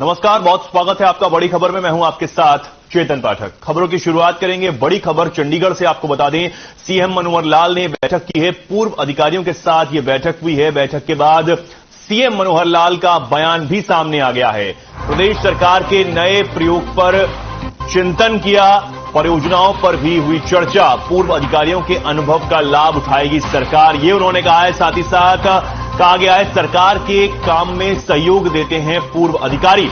नमस्कार, बहुत स्वागत है आपका बड़ी खबर में। मैं हूं आपके साथ चेतन पाठक। खबरों की शुरुआत करेंगे बड़ी खबर चंडीगढ़ से। आपको बता दें, सीएम मनोहर लाल ने बैठक की है, पूर्व अधिकारियों के साथ यह बैठक हुई है। बैठक के बाद सीएम मनोहर लाल का बयान भी सामने आ गया है। प्रदेश सरकार के नए प्रयोग पर चिंतन किया, परियोजनाओं पर भी हुई चर्चा। पूर्व अधिकारियों के अनुभव का लाभ उठाएगी सरकार, ये उन्होंने कहा है। साथ ही साथ कहा गया है सरकार के काम में सहयोग देते हैं पूर्व अधिकारी।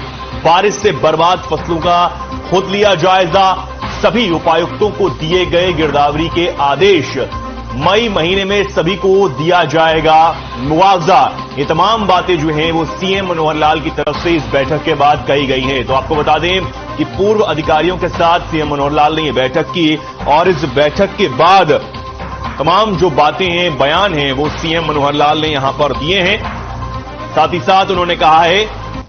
बारिश से बर्बाद फसलों का खुद लिया जायजा। सभी उपायुक्तों को दिए गए गिरदावरी के आदेश। मई महीने में सभी को दिया जाएगा मुआवजा। ये तमाम बातें जो हैं वो सीएम मनोहर लाल की तरफ से इस बैठक के बाद कही गई हैं। तो आपको बता दें कि पूर्व अधिकारियों के साथ सीएम मनोहर लाल ने यह बैठक की और इस बैठक के बाद तमाम जो बातें हैं, बयान हैं, वो सीएम मनोहर लाल ने यहां पर दिए हैं। साथ ही साथ उन्होंने कहा है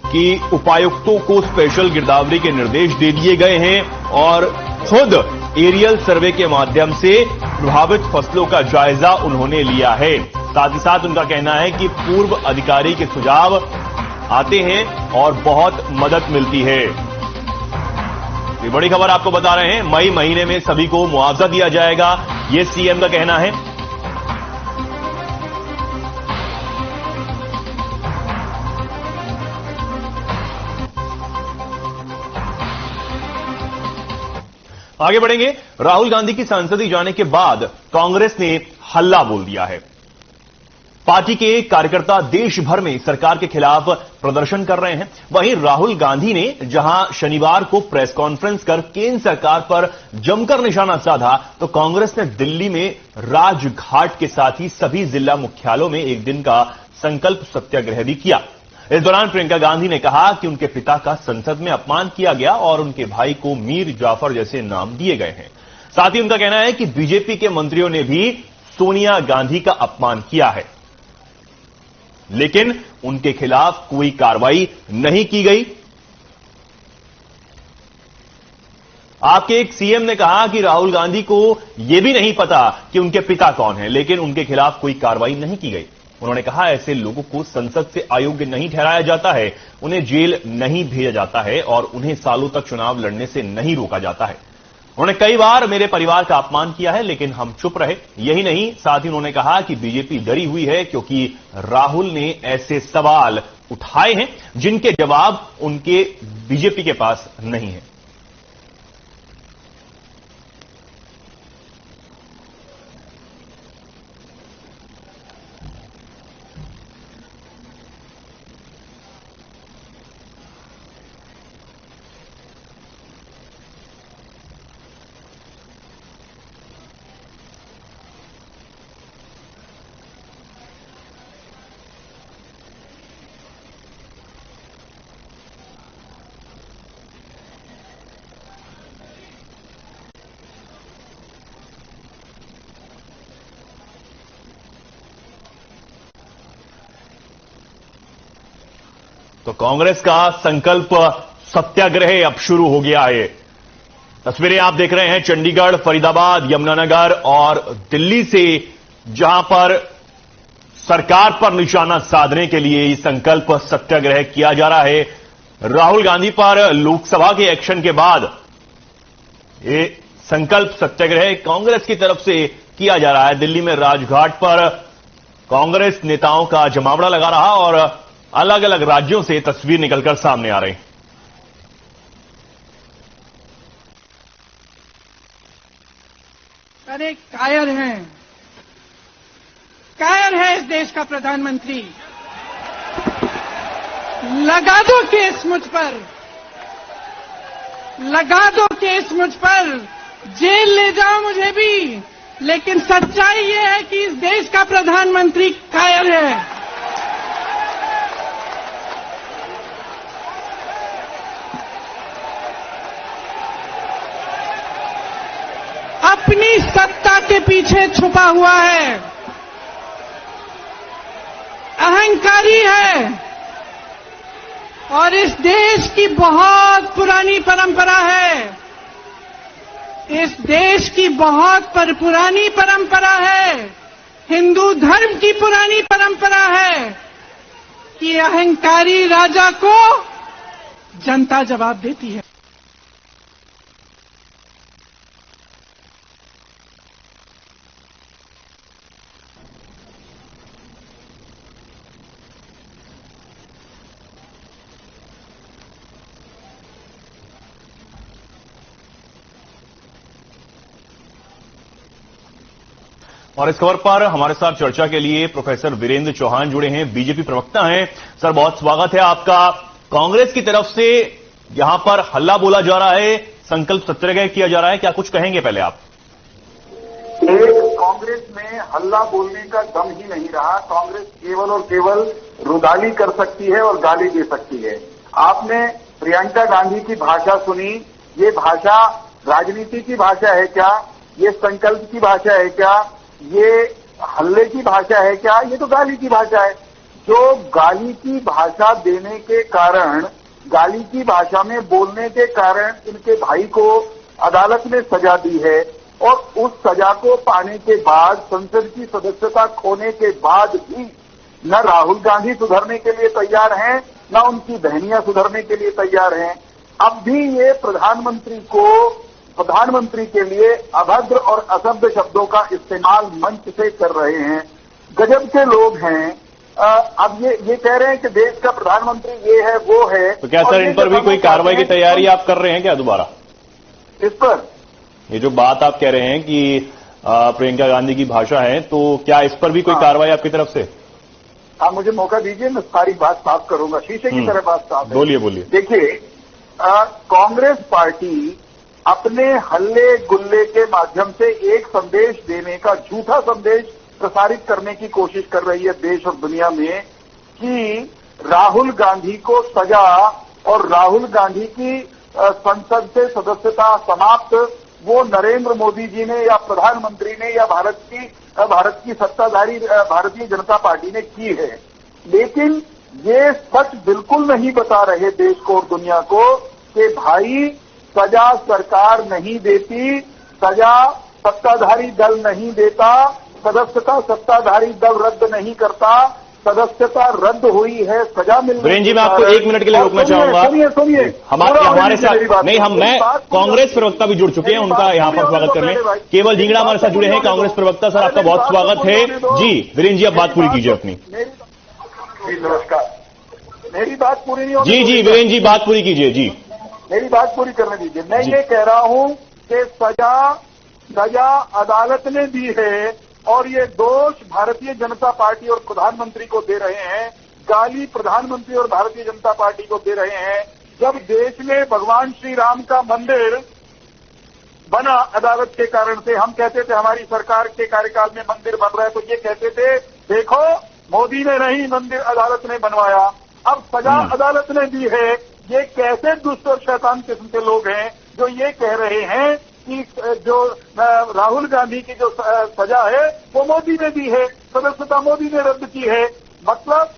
कि उपायुक्तों को स्पेशल गिरदावरी के निर्देश दे दिए गए हैं और खुद एरियल सर्वे के माध्यम से प्रभावित फसलों का जायजा उन्होंने लिया है। साथ ही साथ उनका कहना है कि पूर्व अधिकारी के सुझाव आते हैं और बहुत मदद मिलती है। ये बड़ी खबर आपको बता रहे हैं, मई महीने में सभी को मुआवजा दिया जाएगा, ये सीएम का कहना है। आगे बढ़ेंगे। राहुल गांधी की संसदीय जाने के बाद कांग्रेस ने हल्ला बोल दिया है। पार्टी के कार्यकर्ता देश भर में सरकार के खिलाफ प्रदर्शन कर रहे हैं। वहीं राहुल गांधी ने जहां शनिवार को प्रेस कॉन्फ्रेंस कर केंद्र सरकार पर जमकर निशाना साधा, तो कांग्रेस ने दिल्ली में राजघाट के साथ ही सभी जिला मुख्यालयों में एक दिन का संकल्प सत्याग्रह भी किया। इस दौरान प्रियंका गांधी ने कहा कि उनके पिता का संसद में अपमान किया गया और उनके भाई को मीर जाफर जैसे नाम दिए गए हैं। साथ ही उनका कहना है कि बीजेपी के मंत्रियों ने भी सोनिया गांधी का अपमान किया है, लेकिन उनके खिलाफ कोई कार्रवाई नहीं की गई। आपके एक सीएम ने कहा कि राहुल गांधी को यह भी नहीं पता कि उनके पिता कौन है, लेकिन उनके खिलाफ कोई कार्रवाई नहीं की गई। उन्होंने कहा ऐसे लोगों को संसद से अयोग्य नहीं ठहराया जाता है, उन्हें जेल नहीं भेजा जाता है और उन्हें सालों तक चुनाव लड़ने से नहीं रोका जाता है। उन्होंने कई बार मेरे परिवार का अपमान किया है, लेकिन हम चुप रहे। यही नहीं, साथ ही उन्होंने कहा कि बीजेपी डरी हुई है क्योंकि राहुल ने ऐसे सवाल उठाए हैं जिनके जवाब उनके बीजेपी के पास नहीं है। तो कांग्रेस का संकल्प सत्याग्रह अब शुरू हो गया है। तस्वीरें आप देख रहे हैं चंडीगढ़, फरीदाबाद, यमुनानगर और दिल्ली से, जहां पर सरकार पर निशाना साधने के लिए ये संकल्प सत्याग्रह किया जा रहा है। राहुल गांधी पर लोकसभा के एक्शन के बाद ये संकल्प सत्याग्रह कांग्रेस की तरफ से किया जा रहा है। दिल्ली में राजघाट पर कांग्रेस नेताओं का जमावड़ा लगा रहा और अलग अलग राज्यों से तस्वीर निकलकर सामने आ रही। अरे कायर है इस देश का प्रधानमंत्री। लगा दो केस मुझ पर, लगा दो केस मुझ पर, जेल ले जाओ मुझे भी, लेकिन सच्चाई ये है कि इस देश का प्रधानमंत्री कायर है। अपनी सत्ता के पीछे छुपा हुआ है, अहंकारी है और इस देश की बहुत पुरानी परंपरा है, इस देश की बहुत पुरानी परंपरा है, हिंदू धर्म की पुरानी परंपरा है कि अहंकारी राजा को जनता जवाब देती है। और इस खबर पर हमारे साथ चर्चा के लिए प्रोफेसर वीरेंद्र चौहान जुड़े हैं, बीजेपी प्रवक्ता हैं। सर, बहुत स्वागत है आपका। कांग्रेस की तरफ से यहां पर हल्ला बोला जा रहा है, संकल्प सत्याग्रह किया जा रहा है, क्या कुछ कहेंगे पहले आप? कांग्रेस में हल्ला बोलने का दम ही नहीं रहा। कांग्रेस केवल और केवल रुदाली कर सकती है और गाली दे सकती है। आपने प्रियंका गांधी की भाषा सुनी, ये भाषा राजनीति की भाषा है क्या? ये संकल्प की भाषा है क्या? ये हल्ले की भाषा है क्या? ये तो गाली की भाषा है। जो गाली की भाषा देने के कारण, गाली की भाषा में बोलने के कारण इनके भाई को अदालत ने सजा दी है, और उस सजा को पाने के बाद, संसद की सदस्यता खोने के बाद भी न राहुल गांधी सुधरने के लिए तैयार हैं, न उनकी बहनियां सुधरने के लिए तैयार हैं। अब भी ये प्रधानमंत्री के लिए अभद्र और असभ्य शब्दों का इस्तेमाल मंच से कर रहे हैं। गजब के लोग हैं। अब ये कह रहे हैं कि देश का प्रधानमंत्री ये है वो है। तो क्या सर इन पर भी कोई कार्रवाई की तैयारी आप कर रहे हैं क्या दोबारा? इस पर ये जो बात आप कह रहे हैं कि प्रियंका गांधी की भाषा है, तो क्या इस पर भी कोई कार्रवाई आपकी तरफ से? आप मुझे मौका दीजिए, मैं सारी बात साफ करूंगा, शीशे की तरह बात साफ है। बोलिए। देखिए, कांग्रेस पार्टी अपने हल्ले गुल्ले के माध्यम से एक संदेश देने का, झूठा संदेश प्रसारित करने की कोशिश कर रही है देश और दुनिया में कि राहुल गांधी को सजा और राहुल गांधी की संसद से सदस्यता समाप्त वो नरेंद्र मोदी जी ने या प्रधानमंत्री ने या भारत की सत्ताधारी भारतीय जनता पार्टी ने की है। लेकिन ये सच बिल्कुल नहीं बता रहे देश को और दुनिया को कि भाई सजा सरकार नहीं देती, सजा सत्ताधारी दल नहीं देता, सदस्यता सत्ताधारी दल रद्द नहीं करता, सदस्यता रद्द हुई है, सजा मिल रही है। वीरेंद्र जी, मैं आपको 1 मिनट के लिए रोकना चाहूंगा। सुनिए, हमारे साथ नहीं, मैं कांग्रेस प्रवक्ता भी जुड़ चुके हैं, उनका यहां पर स्वागत कर लें। केवल ढींगड़ा हमारे साथ जुड़े हैं, कांग्रेस प्रवक्ता। सर, आपका बहुत स्वागत है जी। वीरेंद्र जी, आप बात पूरी कीजिए अपनी। नमस्कार, मेरी बात पूरी नहीं होगी। जी, वीरेंद्र जी बात पूरी कीजिए जी। मेरी बात पूरी करने दीजिए। मैं ये कह रहा हूं कि सजा अदालत ने दी है और ये दोष भारतीय जनता पार्टी और प्रधानमंत्री को दे रहे हैं, गाली प्रधानमंत्री और भारतीय जनता पार्टी को दे रहे हैं। जब देश में भगवान श्री राम का मंदिर बना अदालत के कारण से, हम कहते थे हमारी सरकार के कार्यकाल में मंदिर बन रहा है, तो ये कहते थे देखो मोदी ने नहीं, मंदिर अदालत ने बनवाया। अब सजा अदालत ने दी है। ये कैसे दुष्ट और शैतान किस्म के लोग हैं जो ये कह रहे हैं कि जो राहुल गांधी की जो सजा है वो मोदी ने दी है, सदस्यता मोदी ने रद्द की है। मतलब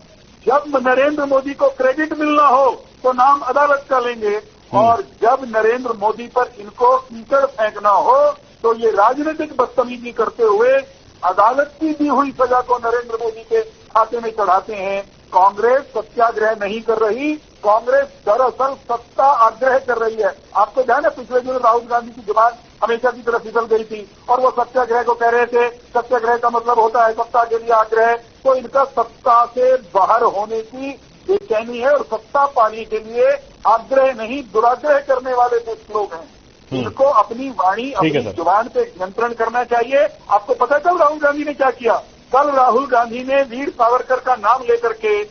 जब नरेंद्र मोदी को क्रेडिट मिलना हो तो नाम अदालत का लेंगे, और जब नरेंद्र मोदी पर इनको कीचड़ फेंकना हो तो ये राजनीतिक बदतमीजी करते हुए अदालत की दी हुई सजा को नरेंद्र मोदी के खाते में चढ़ाते हैं। कांग्रेस सत्याग्रह नहीं कर रही, कांग्रेस दरअसल सत्ता आग्रह कर रही है। आपको ध्यान है पिछले दिनों राहुल गांधी की जुबान हमेशा की तरफ फिसल गई थी और वो सत्याग्रह को कह रहे थे, सत्याग्रह का मतलब होता है सत्ता के लिए आग्रह। तो इनका सत्ता से बाहर होने की बेचैनी है और सत्ता पाने के लिए आग्रह नहीं दुराग्रह करने वाले कुछ लोग हैं। इनको अपनी वाणी, अपनी जुबान पे नियंत्रण करना चाहिए। आपको पता है कल राहुल गांधी ने क्या किया? कल राहुल गांधी ने वीर सावरकर का नाम लेकर के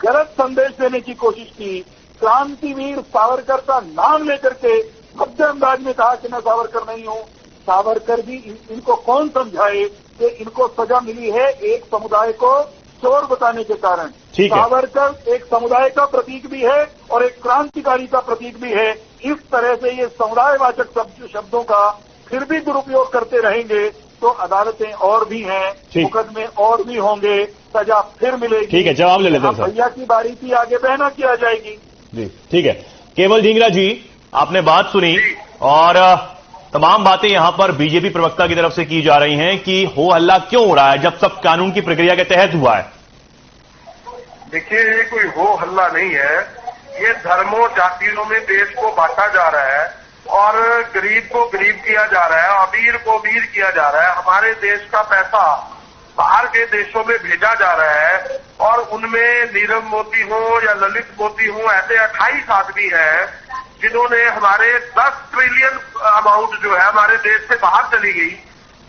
गलत संदेश देने की कोशिश की। क्रांतिवीर सावरकर का नाम लेकर के भद्दे अंदाज में कहा कि मैं सावरकर नहीं हूं। सावरकर भी इनको कौन समझाए कि इनको सजा मिली है एक समुदाय को चोर बताने के कारण। सावरकर एक समुदाय का प्रतीक भी है और एक क्रांतिकारी का प्रतीक भी है। इस तरह से ये समुदायवाचक शब्दों का फिर भी दुरुपयोग करते रहेंगे तो अदालतें और भी हैं, मुकदमे और भी होंगे, सजा फिर मिलेगी। ठीक है, जवाब ले लेते हैं सर। भैया की बारी थी, आगे बहना किया जाएगी। जी ठीक है। केवल ढींगरा जी, आपने बात सुनी और तमाम बातें यहां पर बीजेपी प्रवक्ता की तरफ से की जा रही हैं कि हो हल्ला क्यों हो रहा है जब सब कानून की प्रक्रिया के तहत हुआ है। देखिए, ये कोई हो हल्ला नहीं है। ये धर्मों जातियों में देश को बांटा जा रहा है और गरीब को गरीब किया जा रहा है, अमीर को अमीर किया जा रहा है। हमारे देश का पैसा बाहर के देशों में भेजा जा रहा है और उनमें नीरव मोदी हो या ललित मोदी हो, ऐसे 28 आदमी हैं जिन्होंने हमारे 10 ट्रिलियन अमाउंट जो है हमारे देश से बाहर चली गई।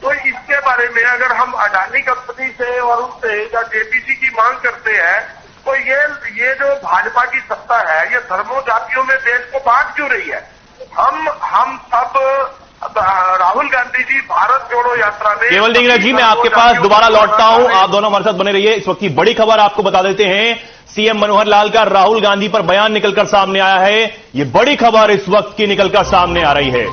तो इसके बारे में अगर हम अडानी कंपनी से और उनसे या जेपीसी की मांग करते हैं तो ये जो भाजपा की सत्ता है ये धर्मों जातियों में देश को बांट क्यों रही है? हम सब राहुल गांधी जी भारत जोड़ो यात्रा में। केवल ढींगरा जी, मैं आपके पास दोबारा लौटता हूं, आप दोनों हमारे साथ बने रहिए। इस वक्त की बड़ी खबर आपको बता देते हैं, सीएम मनोहर लाल का राहुल गांधी पर बयान निकलकर सामने आया है। ये बड़ी खबर इस वक्त की निकलकर सामने आ रही है।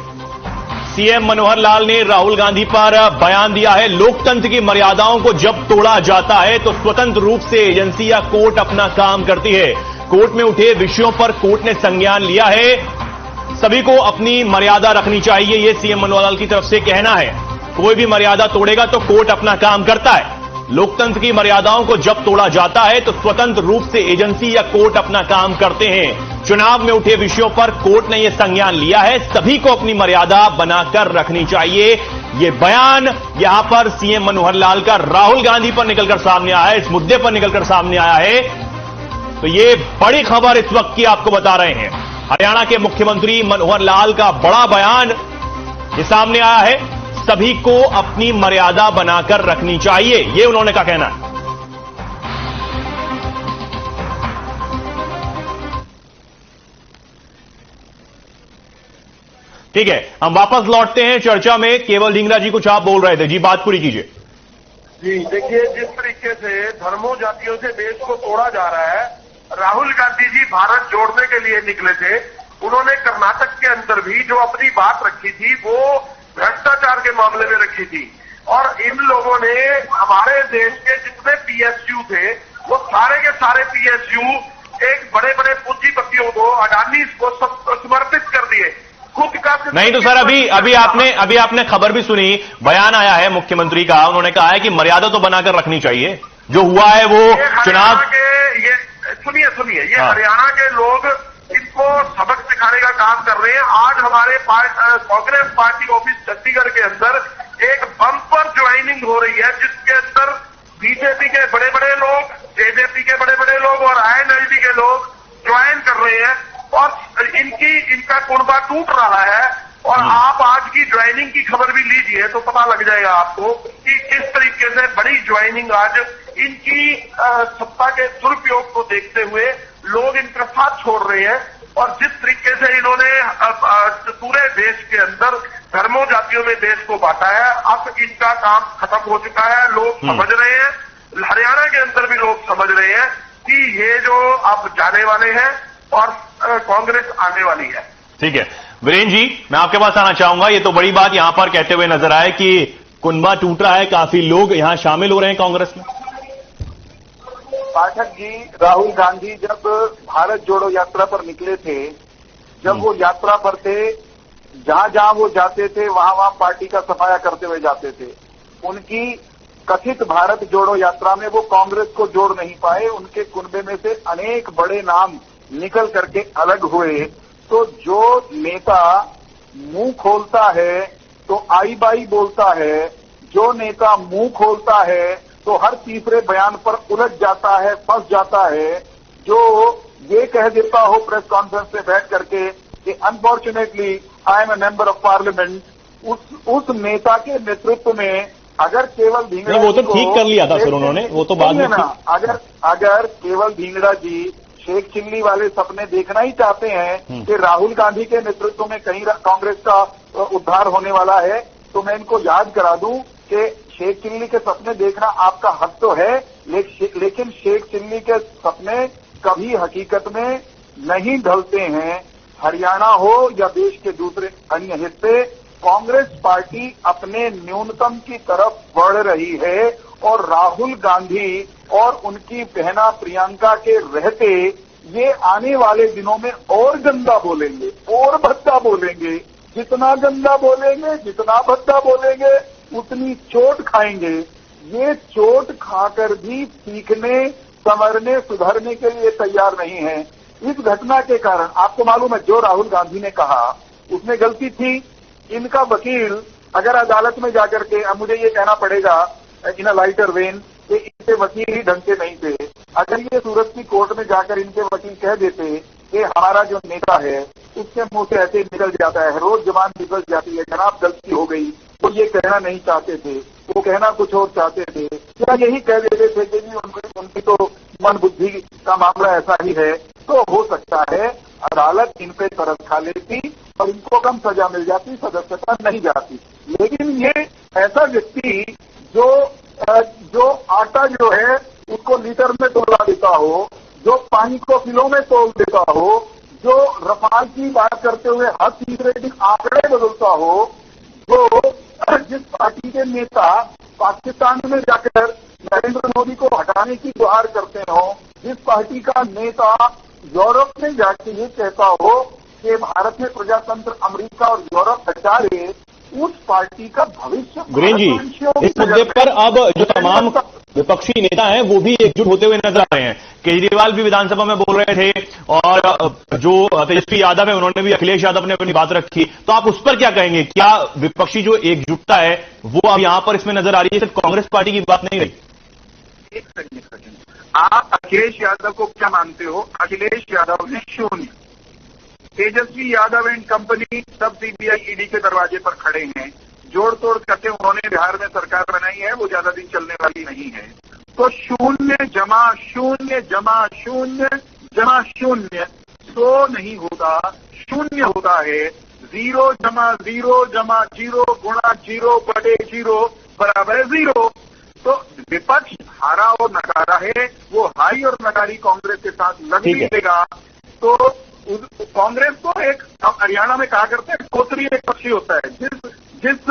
सीएम मनोहर लाल ने राहुल गांधी पर बयान दिया है, लोकतंत्र की मर्यादाओं को जब तोड़ा जाता है तो स्वतंत्र रूप से एजेंसी या कोर्ट अपना काम करती है। कोर्ट में उठे विषयों पर कोर्ट ने संज्ञान लिया है, सभी को अपनी मर्यादा रखनी चाहिए, ये सीएम मनोहर लाल की तरफ से कहना है। कोई भी मर्यादा तोड़ेगा तो कोर्ट अपना काम करता है। लोकतंत्र की मर्यादाओं को जब तोड़ा जाता है तो स्वतंत्र रूप से एजेंसी या कोर्ट अपना काम करते हैं। चुनाव में उठे विषयों पर कोर्ट ने यह संज्ञान लिया है, सभी को अपनी मर्यादा बनाकर रखनी चाहिए। ये बयान यहां पर सीएम मनोहर लाल का राहुल गांधी पर निकलकर सामने आया है, इस मुद्दे पर निकलकर सामने आया है। तो ये बड़ी खबर इस वक्त की आपको बता रहे हैं। हरियाणा के मुख्यमंत्री मनोहर लाल का बड़ा बयान ये सामने आया है, सभी को अपनी मर्यादा बनाकर रखनी चाहिए, ये उन्होंने का कहना है। ठीक है, हम वापस लौटते हैं चर्चा में। केवल ढींगरा जी कुछ आप बोल रहे थे, जी बात पूरी कीजिए। जी देखिए, जिस तरीके से धर्मों जातियों से देश को तोड़ा जा रहा है, राहुल गांधी जी भारत जोड़ने के लिए निकले थे। उन्होंने कर्नाटक के अंदर भी जो अपनी बात रखी थी वो भ्रष्टाचार के मामले में रखी थी और इन लोगों ने हमारे देश के जितने पीएसयू थे वो सारे के सारे पीएसयू एक बड़े बड़े पूंजीपतियों को, अडानी को समर्पित कर दिए। खुद का नहीं तो सर, अभी आपने खबर भी सुनी, बयान आया है मुख्यमंत्री का, उन्होंने कहा है कि मर्यादा तो बनाकर रखनी चाहिए। जो हुआ है वो चुनाव सुनिए, ये हरियाणा के लोग इनको सबक सिखाने का काम कर रहे हैं। आज हमारे कांग्रेस पार्टी ऑफिस चंडीगढ़ के अंदर एक बम्पर ज्वाइनिंग हो रही है जिसके अंदर बीजेपी के बड़े बड़े लोग, जेजेपी के बड़े बड़े लोग और आईएनएलडी के लोग ज्वाइन कर रहे हैं और इनका कुनबा टूट रहा है। और आप आज की ज्वाइनिंग की खबर भी लीजिए तो पता लग जाएगा आपको कि किस तरीके से बड़ी ज्वाइनिंग आज इनकी सत्ता के दुरुपयोग को देखते हुए लोग इनका साथ छोड़ रहे हैं। और जिस तरीके से इन्होंने पूरे देश के अंदर धर्मों जातियों में देश को बांटा है, अब इनका काम खत्म हो चुका है। लोग समझ रहे हैं, हरियाणा के अंदर भी लोग समझ रहे हैं कि ये जो अब जाने वाले हैं और कांग्रेस आने वाली है। ठीक है वीरेंद्र जी, मैं आपके पास आना चाहूंगा। ये तो बड़ी बात यहां पर कहते हुए नजर आए कि कुनबा टूट रहा है, काफी लोग यहां शामिल हो रहे हैं कांग्रेस में। पाठक जी, राहुल गांधी जब भारत जोड़ो यात्रा पर निकले थे, जब वो यात्रा पर थे, जहां जहां वो जाते थे वहां वहां पार्टी का सफाया करते हुए जाते थे। उनकी कथित भारत जोड़ो यात्रा में वो कांग्रेस को जोड़ नहीं पाए। उनके कुनबे में से अनेक बड़े नाम निकल करके अलग हुए। तो जो नेता मुंह खोलता है तो आई बाई बोलता है, जो नेता मुंह खोलता है तो हर तीसरे बयान पर उलझ जाता है, फंस जाता है। जो ये कह देता हो प्रेस कॉन्फ्रेंस में बैठ करके कि unfortunately I am a member of parliament, उस नेता के नेतृत्व में अगर केवल ढींगरा वो तो ठीक कर लिया था सर उन्होंने, वो तो बाद में अगर केवल ढींगरा जी शेख चिल्ली वाले सपने देखना ही चाहते हैं कि राहुल गांधी के नेतृत्व में कहीं कांग्रेस का उद्धार होने वाला है, तो मैं इनको याद करा दूं कि शेख चिल्ली के सपने देखना आपका हक तो है, लेकिन शेख चिल्ली के सपने कभी हकीकत में नहीं ढलते हैं। हरियाणा हो या देश के दूसरे अन्य हिस्से, कांग्रेस पार्टी अपने न्यूनतम की तरफ बढ़ रही है और राहुल गांधी और उनकी बहना प्रियंका के रहते ये आने वाले दिनों में और गंदा बोलेंगे और भद्दा बोलेंगे। जितना गंदा बोलेंगे, जितना भद्दा बोलेंगे, उतनी चोट खाएंगे। ये चोट खाकर भी सीखने, संवरने, सुधरने के लिए तैयार नहीं है। इस घटना के कारण आपको मालूम है, जो राहुल गांधी ने कहा उसमें गलती थी। इनका वकील अगर अदालत में जाकर के, अब मुझे ये कहना पड़ेगा इन अ लाइटर वेन, कि इनके वकील ही ढंग के नहीं थे। अगर ये सूरत की कोर्ट में जाकर इनके वकील कह देते कि हमारा जो नेता है उसके मुंह से ऐसे निकल जाता है, रोज जबान निकल जाती है, जनाब गलती हो गई, तो ये कहना नहीं चाहते थे, वो कहना कुछ और चाहते थे, क्या यही कह देते थे कि जी उनकी तो मन बुद्धि का मामला ऐसा ही है, तो हो सकता है अदालत इन पे तरस खा लेती और इनको कम सजा मिल जाती, सदस्यता नहीं जाती। लेकिन ये ऐसा व्यक्ति जो आटा जो है उसको लीटर में तोला देता हो, जो पानी को किलो में तोल देता हो, जो रफाल की बात करते हुए हर तीसरे दिन आंकड़े बदलता हो, जो जिस पार्टी के नेता पाकिस्तान में जाकर नरेंद्र मोदी को हटाने की गुहार करते हो, जिस पार्टी का नेता यूरोप में जाके ये कहता हो कि भारत में प्रजातंत्र अमेरिका और यूरोप हटा ले, उस पार्टी का भविष्य। वीरेंद्र जी, इस मुद्दे पर अब जो तमाम विपक्षी नेता हैं वो भी एकजुट होते हुए नजर आ रहे हैं। केजरीवाल भी विधानसभा में बोल रहे थे और जो तेजस्वी यादव है उन्होंने भी, अखिलेश यादव ने अपनी बात रखी, तो आप उस पर क्या कहेंगे? क्या विपक्षी जो एकजुटता है वो अब यहां पर इसमें नजर आ रही है, सिर्फ कांग्रेस पार्टी की बात नहीं रही? एक सेकंड, आप अखिलेश यादव को क्या मानते हो? अखिलेश यादव ने शून्य, तेजस्वी यादव एंड कंपनी सब सीबीआई ईडी के दरवाजे पर खड़े हैं, जोड़ तोड़ करके उन्होंने बिहार में सरकार बनाई है, वो ज्यादा दिन चलने वाली नहीं है। तो शून्य जमा शून्य जमा शून्य जमा शून्य 100 नहीं होता, शून्य होता है। 0 जमा 0 जमा 0 गुणा 0 बटे 0 बराबर 0। तो विपक्ष हारा और नकारा है, वो हाई और नकारी कांग्रेस के साथ लग नहीं देगा। तो कांग्रेस को एक, हरियाणा में कहा करते हैं कोतरी एक पक्षी होता है, जिस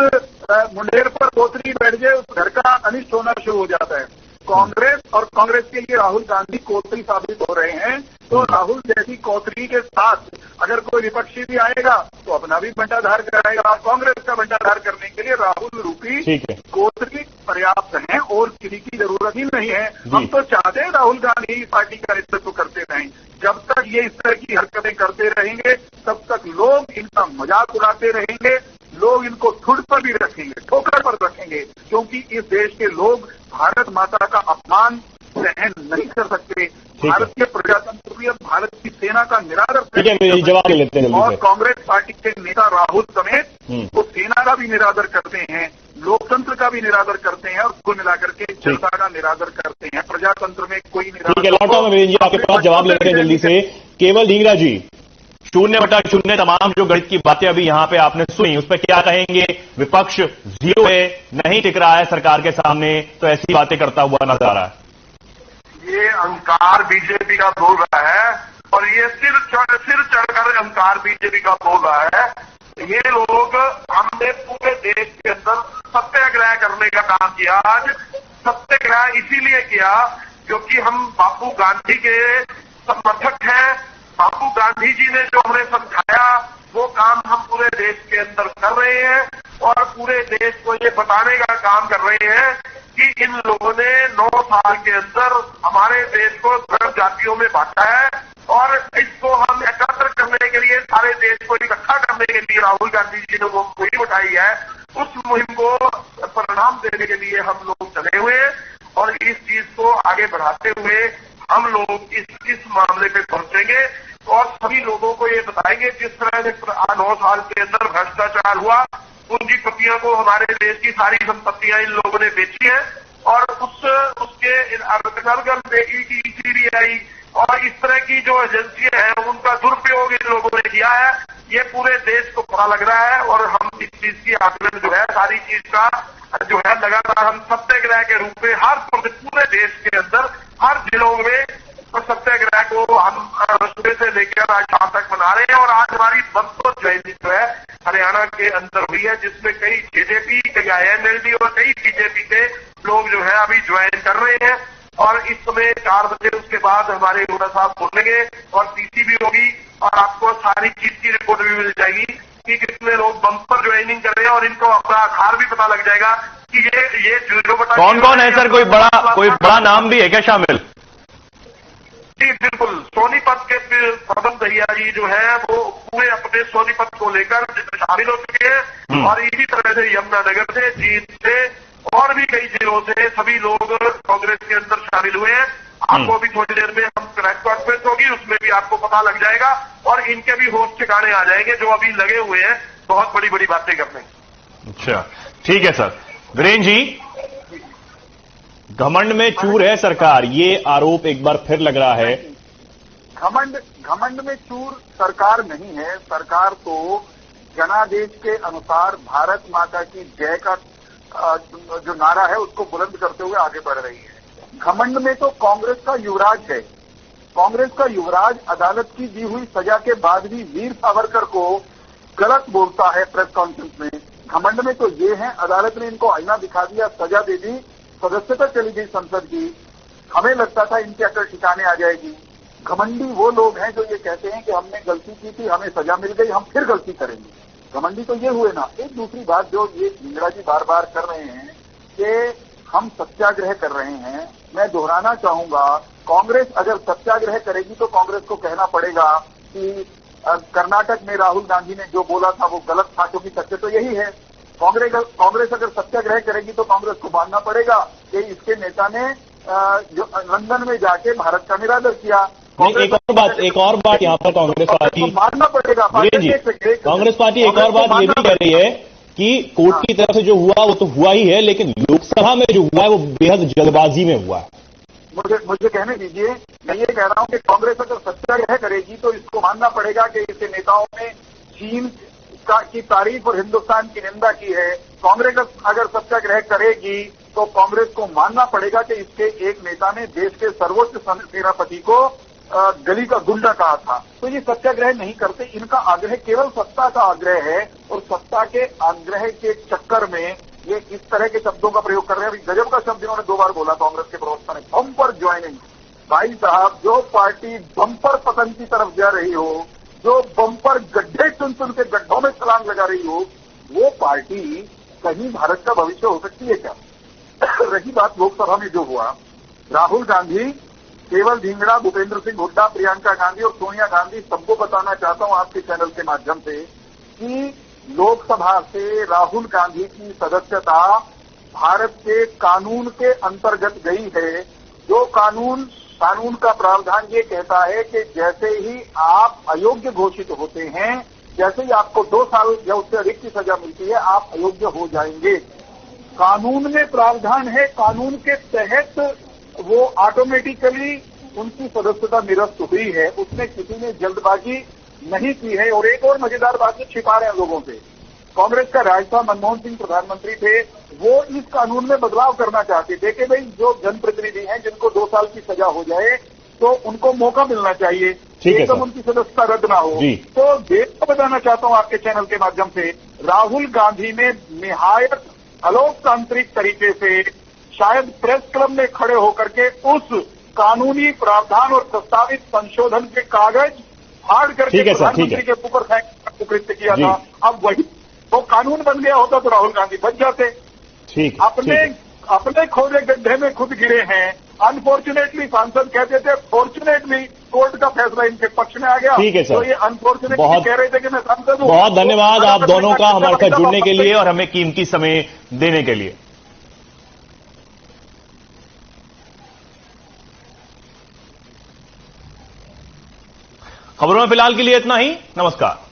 मुंडेर पर कोतरी बैठ जाए उस घर का अनिष्ट होना शुरू हो जाता है। कांग्रेस और कांग्रेस के लिए राहुल गांधी कोतरी साबित हो रहे हैं। तो राहुल जैसी कोतरी के साथ अगर कोई विपक्षी भी आएगा तो अपना भी बंटाधार कराएगा। कांग्रेस का बंटाधार करने के लिए राहुल रूपी कोतरी पर्याप्त है और किसी की जरूरत ही नहीं है। हम तो चाहते हैं राहुल गांधी पार्टी का नेतृत्व करते रहें। जब तक ये इस तरह की हरकतें करते रहेंगे तब तक लोग इनका मजाक उड़ाते रहेंगे, लोग इनको ठुड़ पर भी रखेंगे, ठोकर पर रखेंगे, क्योंकि इस देश के लोग भारत माता का अपमान सहन नहीं कर सकते। भारत के प्रजातंत्र, भारत की सेना का निरादर जवाब लेते हैं और कांग्रेस पार्टी के नेता राहुल समेत वो सेना का भी निरादर करते हैं, लोकतंत्र का भी निरादर करते हैं और कुल मिलाकर के जनता का निरादर करते हैं। प्रजातंत्र में कोई निरादर। लौटा मैं वीरेंद्र जी आपके पास जवाब लेते हैं जल्दी से। केवल ढींगरा जी, 0/0 तमाम जो गणित की बातें अभी यहां पे आपने सुनी, उस पर क्या कहेंगे? विपक्ष 0 है, नहीं टिक रहा है सरकार के सामने, तो ऐसी बातें करता हुआ नजर आ रहा है। ये अहंकार बीजेपी का बोल रहा है और ये सिर चढ़कर अहंकार बीजेपी का बोल रहा है। ये लोग, हमने पूरे देश के अंदर सत्याग्रह करने का काम किया। आज सत्याग्रह इसीलिए किया क्योंकि हम बापू गांधी के समर्थक हैं। बापू गांधी जी ने जो हमें समझाया वो काम हम पूरे देश के अंदर कर रहे हैं और पूरे देश को ये बताने का काम कर रहे हैं कि इन लोगों ने 9 साल के अंदर हमारे देश को धर्म जातियों में बांटा है और इसको हम एकत्र करने के लिए, सारे देश को इकट्ठा करने के लिए राहुल गांधी जी ने वो मुहिम उठाई है। उस मुहिम को परिणाम देने के लिए हम लोग चले हुए हैं और इस चीज को आगे बढ़ाते हुए हम लोग इस मामले पे पहुंचेंगे और सभी लोगों को ये बताएंगे जिस तरह से 9 साल के अंदर भ्रष्टाचार हुआ, पूंजीपतियों को हमारे देश की सारी संपत्तियां इन लोगों ने बेची है और उसके सीबीआई और इस तरह की जो एजेंसियां हैं उनका दुरुपयोग इन लोगों ने किया है। ये पूरे देश को पता लग रहा है और हम इस चीज की आकलन जो है, सारी चीज का जो है लगातार हम सत्याग्रह के रूप में हर पूरे देश के अंदर हर जिलों में सत्याग्रह को हम सुबह से लेकर आज शाम तक मना रहे हैं। और आज हमारी बंसो जयंती जो है हरियाणा के अंदर हुई है, जिसमें कई जेजेपी, कई INLD और कई बीजेपी के लोग जो है अभी ज्वाइन कर रहे हैं। और इस समय 4 बजे उसके बाद हमारे रोड़ा साहब बोलेंगे और पीसी भी होगी और आपको सारी चीज की रिपोर्ट भी मिल जाएगी कि कितने लोग बम्पर ज्वाइनिंग कर रहे हैं और इनको अपना आधार भी पता लग जाएगा कि ये 0 कौन कौन है सर? कोई बड़ा नाम भी है क्या शामिल? जी बिल्कुल, सोनीपत के पदम दहिया जी जो है वो पूरे अपने सोनीपत को लेकर शामिल हो चुके हैं और इसी तरह से यमुनानगर से, जींद से और भी कई जिलों से सभी लोग कांग्रेस के अंदर शामिल हुए हैं। आपको अभी थोड़ी देर में हम प्रेस कॉन्फ्रेंस होगी, उसमें भी आपको पता लग जाएगा और इनके भी होश ठिकाने आ जाएंगे जो अभी लगे हुए हैं बहुत बड़ी बड़ी बातें करने। अच्छा, ठीक है सर। वीरेंद्र जी, घमंड में चूर है सरकार, ये आरोप एक बार फिर लग रहा है। घमंड में चूर सरकार नहीं है। सरकार तो जनादेश के अनुसार भारत माता की जय का जो नारा है उसको बुलंद करते हुए आगे बढ़ रही है। घमंड में तो कांग्रेस का युवराज है। कांग्रेस का युवराज अदालत की दी हुई सजा के बाद भी वीर सावरकर को गलत बोलता है प्रेस कॉन्फ्रेंस में। घमंड में तो ये है, अदालत ने इनको आईना दिखा दिया, सजा दे दी, सदस्यता चली गई संसद की। हमें लगता था इनके अकल ठिकाने आ जाएगी। घमंडी वो लोग हैं जो ये कहते हैं कि हमने गलती की थी, हमें सजा मिल गई, हम फिर गलती करेंगे। घमंडी तो ये हुए ना। एक दूसरी बात जो ये धिंगड़ा जी बार बार कर रहे हैं कि हम सत्याग्रह कर रहे हैं, मैं दोहराना चाहूंगा, कांग्रेस अगर सत्याग्रह करेगी तो कांग्रेस को कहना पड़ेगा कि कर्नाटक में राहुल गांधी ने जो बोला था वो गलत था, क्योंकि सत्य तो यही है। कांग्रेस अगर सत्याग्रह करेगी तो कांग्रेस को मानना पड़ेगा कि इसके नेता ने जो लंदन में जाके भारत का निरादर किया। एक और बात यहाँ पर कांग्रेस पार्टी मानना पड़ेगा। कांग्रेस पार्टी एक और बात ये भी कह रही है कि कोर्ट की तरफ से जो हुआ वो तो हुआ ही है, लेकिन लोकसभा में जो हुआ है वो बेहद जल्दबाजी में हुआ है। मुझे कहने दीजिए, मैं ये कह रहा हूं कि कांग्रेस अगर सत्याग्रह करेगी तो इसको मानना पड़ेगा कि इसके नेताओं ने चीन की तारीफ और हिंदुस्तान की निंदा की है। कांग्रेस अगर सत्याग्रह करेगी तो कांग्रेस को मानना पड़ेगा कि इसके एक नेता ने देश के सर्वोच्च सेनापति को गली का गुंडा कहा था। तो ये सत्याग्रह नहीं करते, इनका आग्रह केवल सत्ता का आग्रह है और सत्ता के आग्रह के चक्कर में ये इस तरह के शब्दों का प्रयोग कर रहे हैं। अभी गजब का शब्द इन्होंने 2 बार बोला कांग्रेस के प्रवक्ता ने, बम्पर ज्वाइनिंग। भाई साहब, जो पार्टी बम्पर पतन की तरफ जा रही हो, जो बम्पर गड्ढे चुन चुन के गड्ढों में छलांग लगा रही हो, वो पार्टी कहीं भारत का भविष्य हो सकती है क्या? रही बात लोकसभा में जो हुआ, राहुल गांधी, केवल धिंगड़ा, भूपेंद्र सिंह हुड्डा, प्रियंका गांधी और सोनिया गांधी, सबको बताना चाहता हूं आपके चैनल के माध्यम से कि लोकसभा से राहुल गांधी की सदस्यता भारत के कानून के अंतर्गत गई है। जो कानून का प्रावधान ये कहता है कि जैसे ही आप अयोग्य घोषित होते हैं, जैसे ही आपको 2 साल या उससे अधिक की सजा मिलती है, आप अयोग्य हो जाएंगे। कानून में प्रावधान है, कानून के तहत वो ऑटोमेटिकली उनकी सदस्यता निरस्त हुई है। उसमें किसी ने जल्दबाजी नहीं की है। और एक और मजेदार बात छिपा रहे हैं लोगों से, कांग्रेस का राजसा मनमोहन सिंह प्रधानमंत्री थे, वो इस कानून में बदलाव करना चाहते थे कि भाई जो जनप्रतिनिधि हैं जिनको 2 साल की सजा हो जाए तो उनको मौका मिलना चाहिए, एकदम उनकी सदस्यता रद्द ना हो। तो देश को बताना चाहता हूं आपके चैनल के माध्यम से, राहुल गांधी ने निहायत अलोकतांत्रिक तरीके से शायद प्रेस क्लब में खड़े होकर के उस कानूनी प्रावधान और प्रस्तावित संशोधन के कागज फाड़ करके प्रधानमंत्री के ऊपर फेंकने का कृत्य किया था। अब वही वो कानून बन गया होता तो राहुल गांधी बच जाते। अपने खोदे गड्ढे में खुद गिरे हैं। अनफॉर्चुनेटली सांसद कहते थे, फॉर्चुनेटली कोर्ट का फैसला इनके पक्ष में आ गया। ठीक है सर, तो ये अनफॉर्चुनेटली कह रहे थे कि मैं सांसद हूं। बहुत धन्यवाद आप दोनों का हमारे साथ जुड़ने के लिए और हमें कीमती समय देने के लिए। खबरों में फिलहाल के लिए इतना ही। नमस्कार।